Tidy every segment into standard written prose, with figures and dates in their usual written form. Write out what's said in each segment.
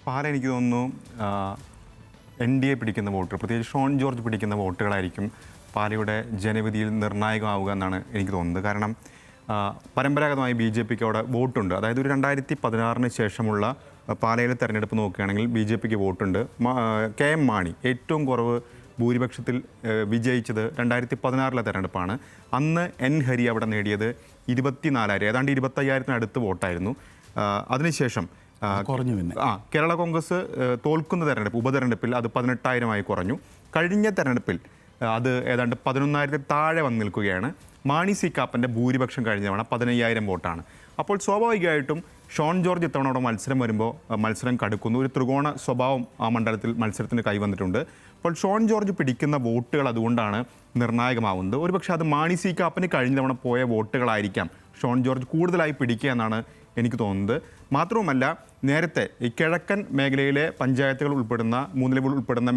പാല എനിക്ക് തോന്നുന്നു NDA പിടിക്കുന്ന വോട്ടുകൾ, പ്രത്യേകിച്ച് ഷോൺ ജോർജ് പിടിക്കുന്ന വോട്ടുകളായിരിക്കും പാലയുടെ ജനവിധിയിൽ നിർണായകമാവുക എന്നാണ് എനിക്ക് തോന്നുന്നത്. കാരണം പരമ്പരാഗതമായി BJPക്ക് അവിടെ വോട്ടുണ്ട്. അതായത് ഒരു 2016 ശേഷമുള്ള പാലയിലെ തെരഞ്ഞെടുപ്പ് നോക്കുകയാണെങ്കിൽ BJPക്ക് വോട്ടുണ്ട്. KM മാണി ഏറ്റവും കുറവ് ഭൂരിപക്ഷത്തിൽ വിജയിച്ചത് 2016 തെരഞ്ഞെടുപ്പാണ്. അന്ന് N ഹരി അവിടെ നേടിയത് 24,000, ഏതാണ്ട് 25,000 അടുത്ത് വോട്ടായിരുന്നു. അതിനുശേഷം കേരള കോൺഗ്രസ് തോൽക്കുന്ന തെരഞ്ഞെടുപ്പ്, ഉപതെരഞ്ഞെടുപ്പിൽ അത് 18,000 കുറഞ്ഞു. കഴിഞ്ഞ തെരഞ്ഞെടുപ്പിൽ അത് ഏതാണ്ട് 11,000 താഴെ വന്ന് നിൽക്കുകയാണ്. മാണി സി കാപ്പൻ്റെ ഭൂരിപക്ഷം കഴിഞ്ഞ തവണ 15,000 വോട്ടാണ്. അപ്പോൾ സ്വാഭാവികമായിട്ടും ഷോൺ ജോർജ് ഇത്തവണ അവിടെ മത്സരം വരുമ്പോൾ മത്സരം കടുക്കുന്നു. ഒരു ത്രികോണ സ്വഭാവം ആ മണ്ഡലത്തിൽ മത്സരത്തിന് കൈവന്നിട്ടുണ്ട്. അപ്പോൾ ഷോൺ ജോർജ് പിടിക്കുന്ന വോട്ടുകൾ അതുകൊണ്ടാണ് നിർണായകമാവുന്നത്. ഒരുപക്ഷെ അത് മാണി സി കാപ്പന് കഴിഞ്ഞ തവണ പോയ വോട്ടുകളായിരിക്കാം ഷോൺ ജോർജ് കൂടുതലായി പിടിക്കുക എന്നാണ് എനിക്ക് തോന്നുന്നത്. മാത്രവുമല്ല, നേരത്തെ ഈ കിഴക്കൻ മേഖലയിലെ പഞ്ചായത്തുകൾ ഉൾപ്പെടുന്ന, മൂന്നിലവിൽ ഉൾപ്പെടുന്ന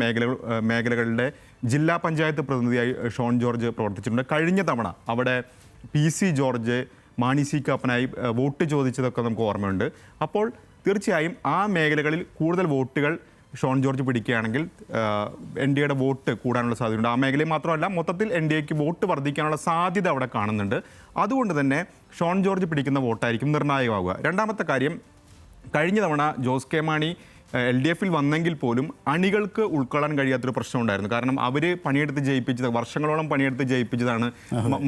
മേഖലകളുടെ ജില്ലാ പഞ്ചായത്ത് പ്രതിനിധിയായി ഷോൺ ജോർജ് പ്രവർത്തിച്ചിട്ടുണ്ട്. കഴിഞ്ഞ തവണ അവിടെ PC ജോർജ് മാണി സി കാപ്പനായി വോട്ട് ചോദിച്ചതൊക്കെ നമുക്ക് ഓർമ്മയുണ്ട്. അപ്പോൾ തീർച്ചയായും ആ മേഖലകളിൽ കൂടുതൽ വോട്ടുകൾ ഷോൺ ജോർജ് പിടിക്കുകയാണെങ്കിൽ NDAയുടെ വോട്ട് കൂടാനുള്ള സാധ്യതയുണ്ട്. ആ മേഖലയിൽ മാത്രമല്ല, മൊത്തത്തിൽ NDAക്ക് വോട്ട് വർദ്ധിക്കാനുള്ള സാധ്യത അവിടെ കാണുന്നുണ്ട്. അതുകൊണ്ട് തന്നെ ഷോൺ ജോർജ് പിടിക്കുന്ന വോട്ടായിരിക്കും നിർണായകമാവുക. രണ്ടാമത്തെ കാര്യം, കഴിഞ്ഞ തവണ ജോസ് കെ മാണി LDFൽ വന്നെങ്കിൽ പോലും അണികൾക്ക് ഉൾക്കൊള്ളാൻ കഴിയാത്തൊരു പ്രശ്നം ഉണ്ടായിരുന്നു. കാരണം അവർ പണിയെടുത്ത് ജയിപ്പിച്ചത്, വർഷങ്ങളോളം പണിയെടുത്ത് ജയിപ്പിച്ചതാണ്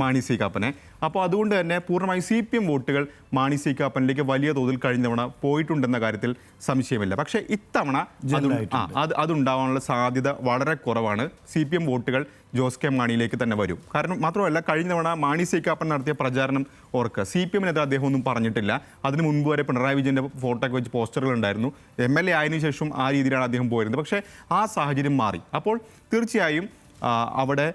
മാണി സി കാപ്പനെ. അപ്പോൾ അതുകൊണ്ട് തന്നെ പൂർണ്ണമായി CPM വോട്ടുകൾ മാണി സി കാപ്പനിലേക്ക് വലിയ തോതിൽ കഴിഞ്ഞ തവണ പോയിട്ടുണ്ടെന്ന കാര്യത്തിൽ സംശയമില്ല. പക്ഷേ ഇത്തവണ അതുണ്ടാവാനുള്ള സാധ്യത വളരെ കുറവാണ്. CPM വോട്ടുകൾ ജോസ് കെ മാണിയിലേക്ക് തന്നെ വരും. കാരണം മാത്രമല്ല, കഴിഞ്ഞ തവണ മാണി സി കാപ്പൻ നടത്തിയ പ്രചാരണം ഓർക്കുക. CPMനെതിരെ അദ്ദേഹം ഒന്നും പറഞ്ഞിട്ടില്ല. അതിന് മുൻപ് വരെ പിണറായി വിജയൻ്റെ ഫോട്ടോയൊക്കെ വെച്ച് പോസ്റ്ററുകൾ ഉണ്ടായിരുന്നു. MLA ആയതിനു ശേഷം ആ രീതിയിലാണ് അദ്ദേഹം പോയിരുന്നത്. പക്ഷേ ആ സാഹചര്യം മാറി. അപ്പോൾ തീർച്ചയായും അവിടെ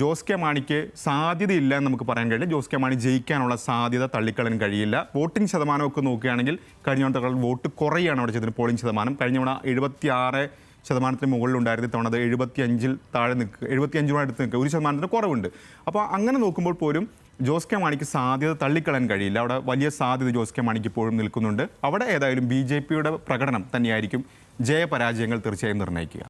ജോസ് കെ മാണിക്ക് സാധ്യതയില്ല എന്ന് നമുക്ക് പറയാൻ കഴിയില്ല. ജോസ് കെ മാണി ജയിക്കാനുള്ള സാധ്യത തള്ളിക്കളയാൻ കഴിയില്ല. വോട്ടിംഗ് ശതമാനമൊക്കെ നോക്കുകയാണെങ്കിൽ കഴിഞ്ഞ തവണ വോട്ട് കുറയാണ് അവിടെ ചെയ്തത്. പോളിംഗ് ശതമാനം കഴിഞ്ഞ തവണ 76% മുകളിലുണ്ടായിരുന്നു. ഇത്തവണ അത് 75 താഴെ നിൽക്കുക, 75 അടുത്ത് നിൽക്കുക, 1% കുറവുണ്ട്. അപ്പോൾ അങ്ങനെ നോക്കുമ്പോൾ പോലും ജോസ് കെ മാണിക്ക് സാധ്യത തള്ളിക്കളയാൻ കഴിയില്ല. അവിടെ വലിയ സാധ്യത ജോസ് കെ മാണിക്ക് ഇപ്പോഴും നിൽക്കുന്നുണ്ട്. അവിടെ ഏതായാലും BJPയുടെ പ്രകടനം തന്നെയായിരിക്കും ജയപരാജയങ്ങൾ തീർച്ചയായും നിർണ്ണയിക്കുക.